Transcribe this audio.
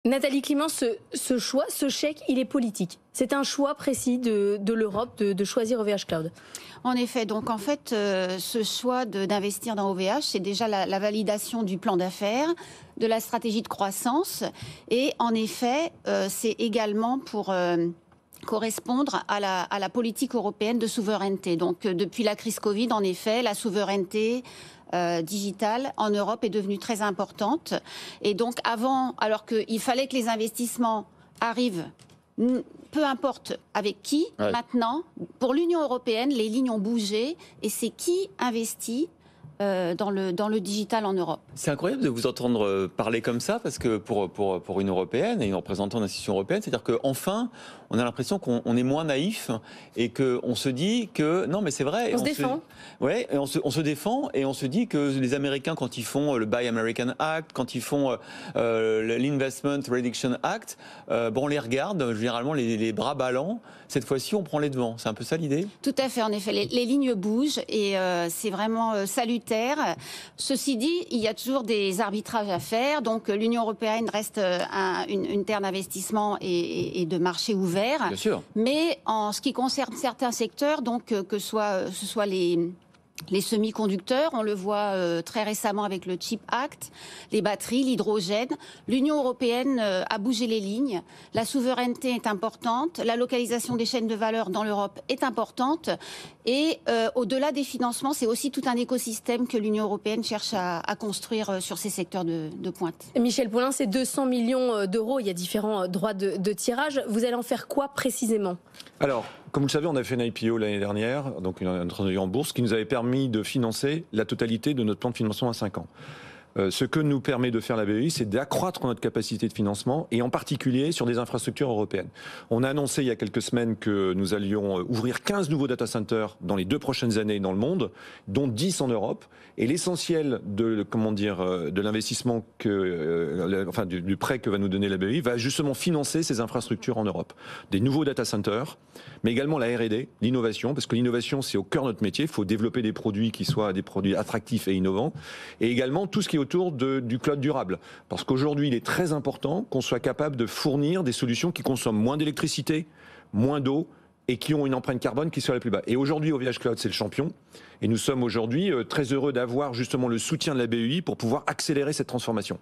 Nathalie Climent, ce choix, ce chèque, il est politique. C'est un choix précis de l'Europe de choisir OVH Cloud. En effet, donc en fait, ce choix d'investir dans OVH, c'est déjà la validation du plan d'affaires, de la stratégie de croissance. Et en effet, c'est également pour correspondre à la politique européenne de souveraineté. Donc depuis la crise Covid, en effet, la souveraineté digitale en Europe est devenue très importante. Et donc alors qu'il fallait que les investissements arrivent, peu importe avec qui, ouais. Maintenant, pour l'Union européenne, les lignes ont bougé et c'est qui investit dans le digital en Europe. C'est incroyable de vous entendre parler comme ça, parce que pour une Européenne et une représentante d'institution européenne, c'est-à-dire qu'enfin, on a l'impression qu'on est moins naïf et qu'on se dit que... Non, mais c'est vrai. On se défend. Oui, on se défend et on se dit que les Américains, quand ils font le Buy American Act, quand ils font l'Investment Reduction Act, on les regarde, généralement les bras ballants. Cette fois-ci, on prend les devants. C'est un peu ça l'idée ? Tout à fait, en effet. Les lignes bougent et c'est vraiment salutaire. Ceci dit, il y a toujours des arbitrages à faire. Donc l'Union européenne reste une terre d'investissement et de marché ouvert. Bien sûr. Mais en ce qui concerne certains secteurs, donc que ce soit les semi-conducteurs, on le voit très récemment avec le Chip Act, les batteries, l'hydrogène. L'Union européenne a bougé les lignes. La souveraineté est importante. La localisation des chaînes de valeur dans l'Europe est importante. Et au-delà des financements, c'est aussi tout un écosystème que l'Union européenne cherche à construire sur ces secteurs de pointe. Michel Paulin, c'est 200 millions d'euros. Il y a différents droits de tirage. Vous allez en faire quoi précisément ? Alors, comme vous le savez, on a fait une IPO l'année dernière, donc une transaction en bourse, qui nous avait permis de financer la totalité de notre plan de financement à 5 ans. Ce que nous permet de faire la BEI, c'est d'accroître notre capacité de financement, et en particulier sur des infrastructures européennes. On a annoncé il y a quelques semaines que nous allions ouvrir 15 nouveaux data centers dans les 2 prochaines années dans le monde, dont 10 en Europe. Et l'essentiel de l'investissement, du prêt que va nous donner la BEI, va justement financer ces infrastructures en Europe. Des nouveaux data centers, mais également la R&D, l'innovation, parce que l'innovation, c'est au cœur de notre métier. Il faut développer des produits qui soient des produits attractifs et innovants. Et également tout ce qui est autour du cloud durable. Parce qu'aujourd'hui, il est très important qu'on soit capable de fournir des solutions qui consomment moins d'électricité, moins d'eau, et qui ont une empreinte carbone qui soit la plus basse. Et aujourd'hui, OVH Cloud, c'est le champion. Et nous sommes aujourd'hui très heureux d'avoir justement le soutien de la BEI pour pouvoir accélérer cette transformation.